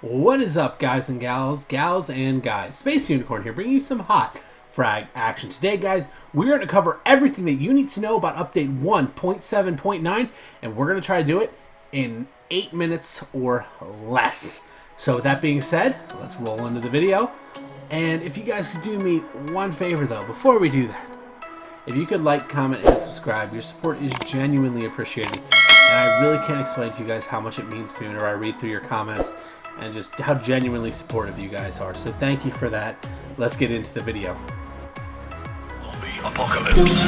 What is up, guys and gals, Space Unicorn here, bringing you some hot Frag action. Today, guys, we're going to cover everything that you need to know about update 1.7.9, and we're going to try to do it in 8 minutes or less. So with that being said, let's roll into the video. And if you guys could do me one favor, though, before we do that, if you could like, comment, and subscribe, your support is genuinely appreciated. And I really can't explain to you guys how much it means to me whenever I read through your comments and just how genuinely supportive you guys are. So thank you for that. Let's get into the video. Zombie apocalypse.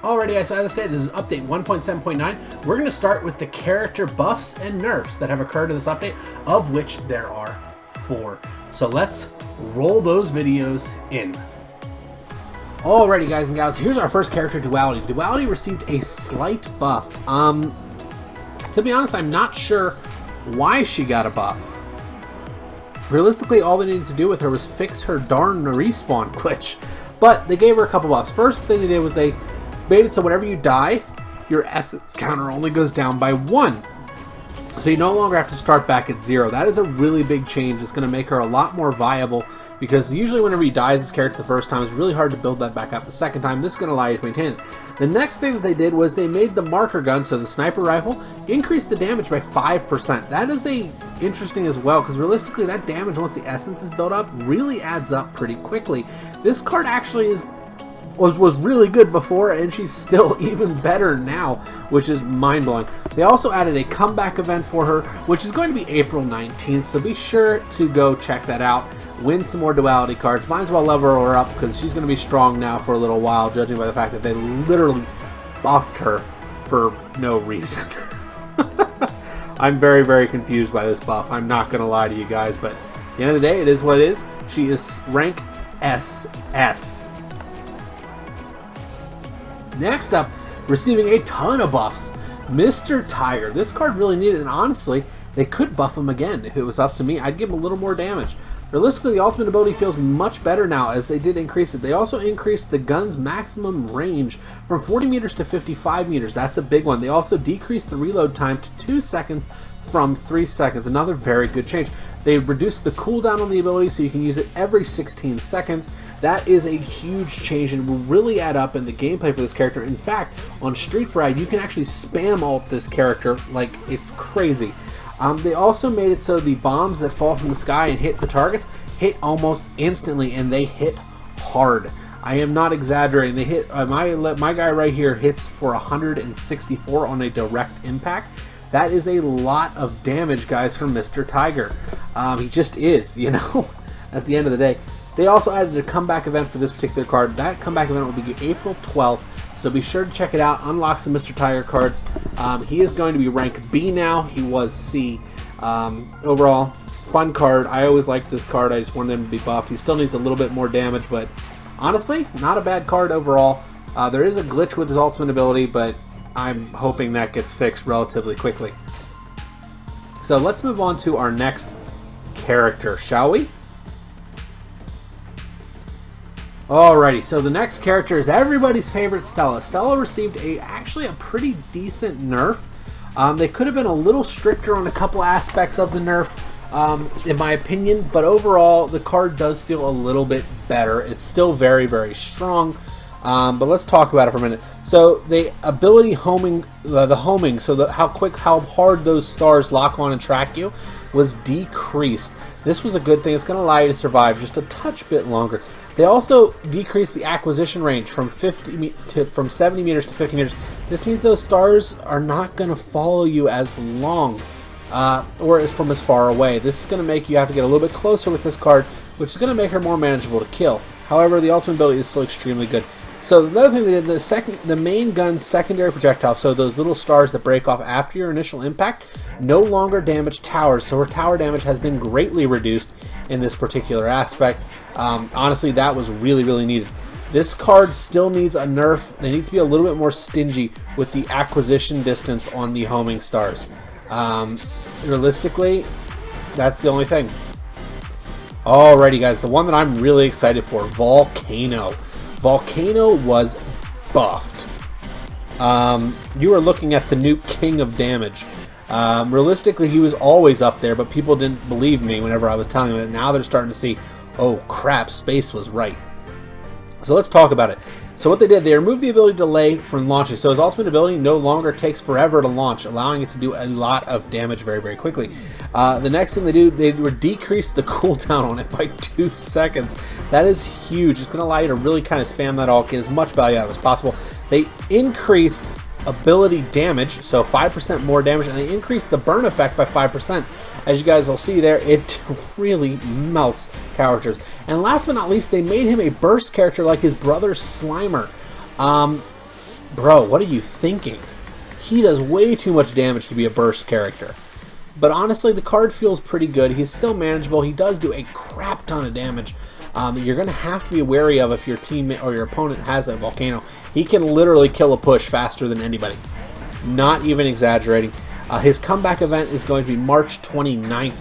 Alrighty, guys, so as I stated, this is update 1.7.9. We're going to start with the character buffs and nerfs that have occurred in this update, of which there are 4. So let's roll those videos in. Alrighty, guys and gals, here's our first character, Duality. Duality received a slight buff. To be honest, I'm not sure why she got a buff. Realistically, all they needed to do with her was fix her darn respawn glitch. But they gave her a couple buffs. First thing they did was they made it so whenever you die, your essence counter only goes down by 1. So you no longer have to start back at 0. That is a really big change. It's going to make her a lot more viable, because usually whenever you die as this character the first time, it's really hard to build that back up the second time. This is going to allow you to maintain it. The next thing that they did was they made the marker gun, so the sniper rifle, increased the damage by 5%. That is interesting as well, because realistically that damage, once the essence is built up, really adds up pretty quickly. This card actually was really good before, and she's still even better now, which is mind-blowing. They also added a comeback event for her, which is going to be April 19th, so be sure to go check that out. Win some more Duality cards. Might as well level her up, because she's going to be strong now for a little while, judging by the fact that they literally buffed her for no reason. I'm very, very confused by this buff. I'm not going to lie to you guys, but at the end of the day, it is what it is. She is rank SS. Next up, receiving a ton of buffs, Mr. Tiger. This card really needed, and honestly, they could buff him again. If it was up to me, I'd give him a little more damage. Realistically, the ultimate ability feels much better now, as they did increase it. They also increased the gun's maximum range from 40 meters to 55 meters. That's a big one. They also decreased the reload time to 2 seconds from 3 seconds. Another very good change. They reduced the cooldown on the ability, so you can use it every 16 seconds. That is a huge change and will really add up in the gameplay for this character. In fact, on Street Frag, you can actually spam ult this character like it's crazy. They also made it so the bombs that fall from the sky and hit the targets hit almost instantly, and they hit hard. I am not exaggerating. They hit my guy right here hits for 164 on a direct impact. That is a lot of damage, guys, for Mr. Tiger. He just is, you know, at the end of the day. They also added a comeback event for this particular card. That comeback event will be April 12th, so be sure to check it out. Unlock some Mr. Tiger cards. He is going to be rank B now. He was C. Overall, fun card. I always liked this card. I just wanted him to be buffed. He still needs a little bit more damage, but honestly, not a bad card overall. There is a glitch with his ultimate ability, but I'm hoping that gets fixed relatively quickly. So let's move on to our next character, shall we? Alrighty, so the next character is everybody's favorite, Stella. Stella received actually a pretty decent nerf. They could have been a little stricter on a couple aspects of the nerf, in my opinion, but overall the card does feel a little bit better. It's still very, very strong, but let's talk about it for a minute. So the ability homing, so how hard those stars lock on and track you, was decreased. This was a good thing. It's going to allow you to survive just a touch bit longer. They also decreased the acquisition range from 70 meters to 50 meters. This means those stars are not going to follow you as long, or from as far away. This is going to make you have to get a little bit closer with this card, which is going to make her more manageable to kill. However, the ultimate ability is still extremely good. So the other thing they did, the main gun's secondary projectile, so those little stars that break off after your initial impact, no longer damage towers. So her tower damage has been greatly reduced in this particular aspect. Honestly, that was really, really needed. This card still needs a nerf. They need to be a little bit more stingy with the acquisition distance on the homing stars. Realistically, that's the only thing. Alrighty, guys, the one that I'm really excited for, Volcano. Volcano was buffed. you are looking at the new king of damage. Realistically, he was always up there, but people didn't believe me whenever I was telling them that. Now they're starting to see, oh crap, Space was right. So let's talk about it. So what they did, they removed the ability to delay from launching. So his ultimate ability no longer takes forever to launch, allowing it to do a lot of damage very, very quickly. The next thing they do, they decrease the cooldown on it by 2 seconds. That is huge. It's going to allow you to really kind of spam that ult, get as much value out of it as possible. They increased ability damage, so 5% more damage, and they increased the burn effect by 5%. As you guys will see there, it really melts characters. And last but not least, they made him a burst character like his brother Slimer. Bro, what are you thinking? He does way too much damage to be a burst character. But honestly, the card feels pretty good. He's still manageable. He does do a crap ton of damage that you're going to have to be wary of if your teammate or your opponent has a volcano. He can literally kill a push faster than anybody. Not even exaggerating. His comeback event is going to be March 29th.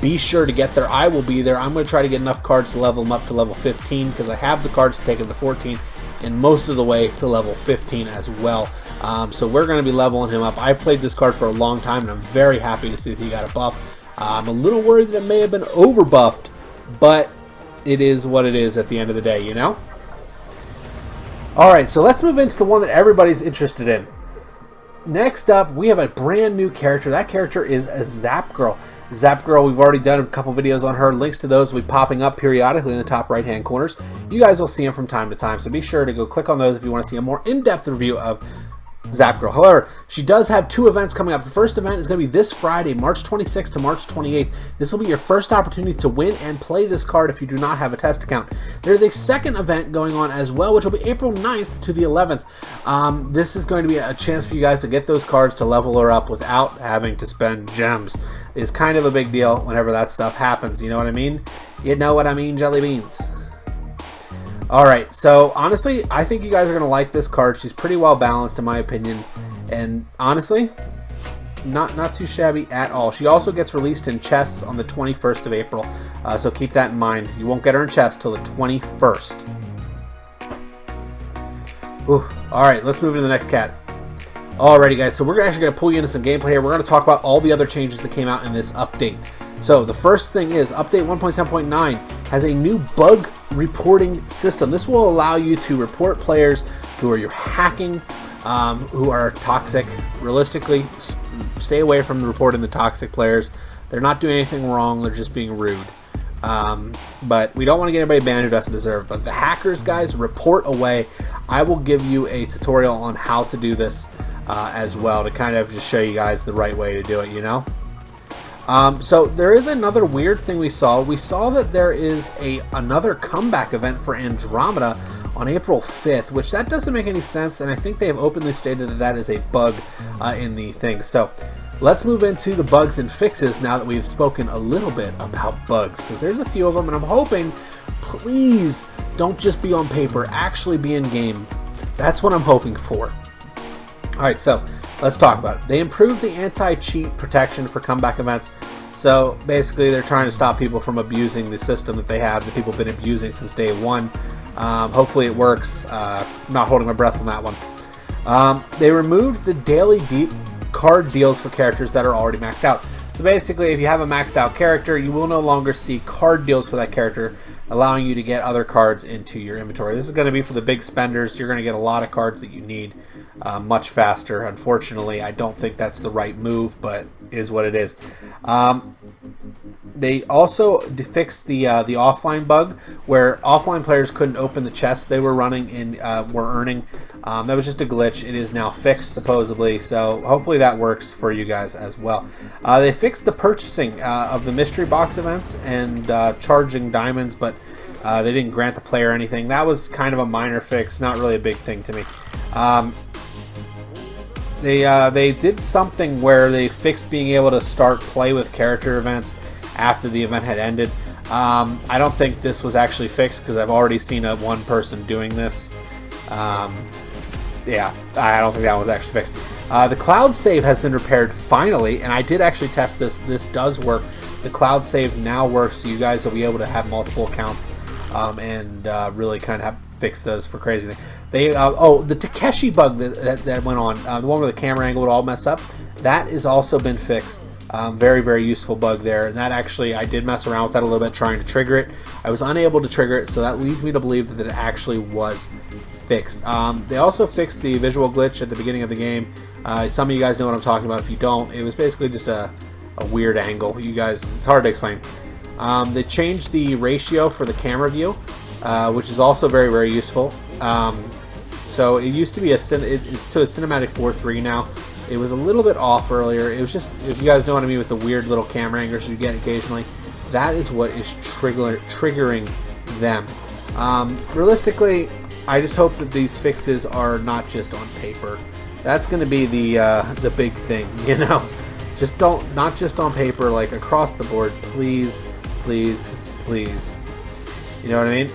Be sure to get there. I will be there. I'm going to try to get enough cards to level him up to level 15 because I have the cards to take him to 14 and most of the way to level 15 as well. So we're going to be leveling him up. I played this card for a long time and I'm very happy to see that he got a buff. I'm a little worried that it may have been over buffed, but it is what it is at the end of the day, you know? Alright, so let's move into the one that everybody's interested in. Next up, we have a brand new character. That character is a Zap Girl. Zap Girl, we've already done a couple videos on her. Links to those will be popping up periodically in the top right-hand corners. You guys will see them from time to time, so be sure to go click on those if you want to see a more in-depth review of Zap Girl. However, she does have 2 events coming up. The first event is going to be this Friday, March 26th to March 28th. This will be your first opportunity to win and play this card if you do not have a test account. There's a second event going on as well, which will be April 9th to the 11th. This is going to be a chance for you guys to get those cards to level her up without having to spend gems. It's kind of a big deal whenever that stuff happens, you know what I mean? You know what I mean, jelly beans. Alright, so honestly, I think you guys are going to like this card. She's pretty well balanced in my opinion. And honestly, not too shabby at all. She also gets released in chests on the 21st of April. So keep that in mind. You won't get her in chests till the 21st. Alright, let's move to the next cat. Alrighty guys, so we're actually going to pull you into some gameplay here. We're going to talk about all the other changes that came out in this update. So the first thing is update 1.7.9 has a new bug reporting system. This will allow you to report players who are you're hacking, who are toxic. Realistically, stay away from reporting the toxic players. They're not doing anything wrong, they're just being rude. But we don't want to get anybody banned who doesn't deserve. But the hackers, guys, report away. I will give you a tutorial on how to do this as well to kind of just show you guys the right way to do it, you know? So there is another weird thing we saw. We saw that there is another comeback event for Andromeda on April 5th, which that doesn't make any sense, and I think they have openly stated that that is a bug in the thing. So let's move into the bugs and fixes now that we've spoken a little bit about bugs, because there's a few of them, and I'm hoping, please don't just be on paper, actually be in game. That's what I'm hoping for. Alright, so let's talk about it. They improved the anti-cheat protection for comeback events. So basically they're trying to stop people from abusing the system that they have, that people have been abusing since day one. Hopefully it works. I'm not holding my breath on that one. They removed the daily card deals for characters that are already maxed out. So basically if you have a maxed out character, you will no longer see card deals for that character, allowing you to get other cards into your inventory. This is going to be for the big spenders. You're going to get a lot of cards that you need much faster. Unfortunately, I don't think that's the right move, but is what it is. They also fixed the offline bug where offline players couldn't open the chests they were running and were earning. That was just a glitch. It is now fixed supposedly, so hopefully that works for you guys as well. They fixed the purchasing of the mystery box events and charging diamonds, but they didn't grant the player anything. That was kind of a minor fix, not really a big thing to me. They did something where they fixed being able to start play with character events after the event had ended. I don't think this was actually fixed because I've already seen one person doing this. Yeah, I don't think that was actually fixed. The cloud save has been repaired finally, and I did actually test this. This does work. The cloud save now works, so you guys will be able to have multiple accounts and really kind of fix those for crazy things. They oh, the Takeshi bug that went on, the one where the camera angle would all mess up, that has also been fixed. Very, very useful bug there. And that actually, I did mess around with that a little bit trying to trigger it. I was unable to trigger it, so that leads me to believe that it actually was fixed. They also fixed the visual glitch at the beginning of the game. Some of you guys know what I'm talking about. If you don't, it was basically just a weird angle. You guys, it's hard to explain. They changed the ratio for the camera view, which is also very, very useful. So it used to be it's to a cinematic 4:3 now. It was a little bit off earlier. It was just, if you guys know what I mean with the weird little camera angles you get occasionally, that is what is triggering them. Realistically, I just hope that these fixes are not just on paper. That's going to be the big thing, you know. Just not just on paper, like across the board. Please, please, please. You know what I mean?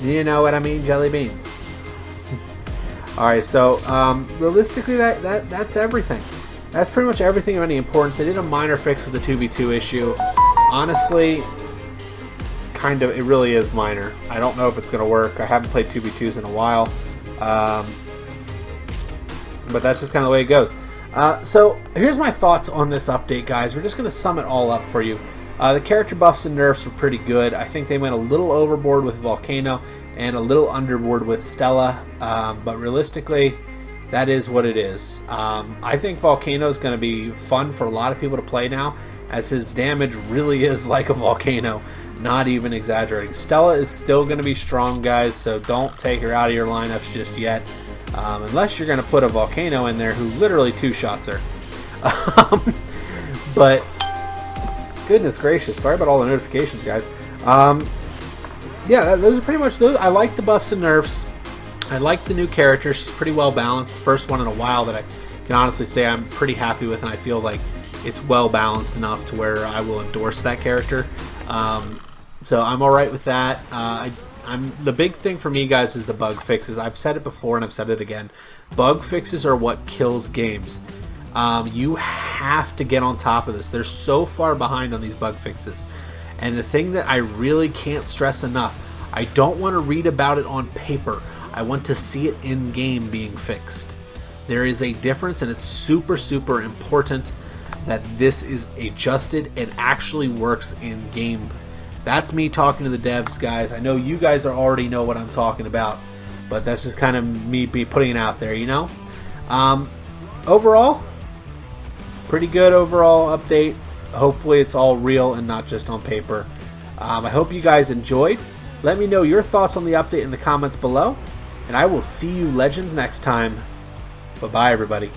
You know what I mean, jelly beans. Alright, so realistically that's everything. That's pretty much everything of any importance. They did a minor fix with the 2v2 issue. Honestly, kind of, it really is minor. I don't know if it's going to work. I haven't played 2v2s in a while. But that's just kind of the way it goes. So here's my thoughts on this update, guys. We're just going to sum it all up for you. The character buffs and nerfs were pretty good. I think they went a little overboard with Volcano and a little underboard with Stella, but realistically, that is what it is. I think Volcano is going to be fun for a lot of people to play now, as his damage really is like a volcano, not even exaggerating. Stella is still going to be strong, guys, so don't take her out of your lineups just yet, unless you're going to put a Volcano in there who literally two-shots her. But goodness gracious, sorry about all the notifications, guys. Yeah, those are pretty much those. I like the buffs and nerfs. I like the new character. She's pretty well balanced. First one in a while that I can honestly say I'm pretty happy with, and I feel like it's well balanced enough to where I will endorse that character. So I'm alright with that. The big thing for me, guys, is the bug fixes. I've said it before and I've said it again. Bug fixes are what kills games. You have to get on top of this. They're so far behind on these bug fixes. And the thing that I really can't stress enough, I don't want to read about it on paper. I want to see it in game being fixed. There is a difference, and it's super, super important that this is adjusted and actually works in game. That's me talking to the devs, guys. I know you guys already know what I'm talking about, but that's just kind of me putting it out there, you know? Overall, pretty good overall update. Hopefully it's all real and not just on paper. I hope you guys enjoyed. Let me know your thoughts on the update in the comments below, and I will see you legends next time. Bye-bye, everybody.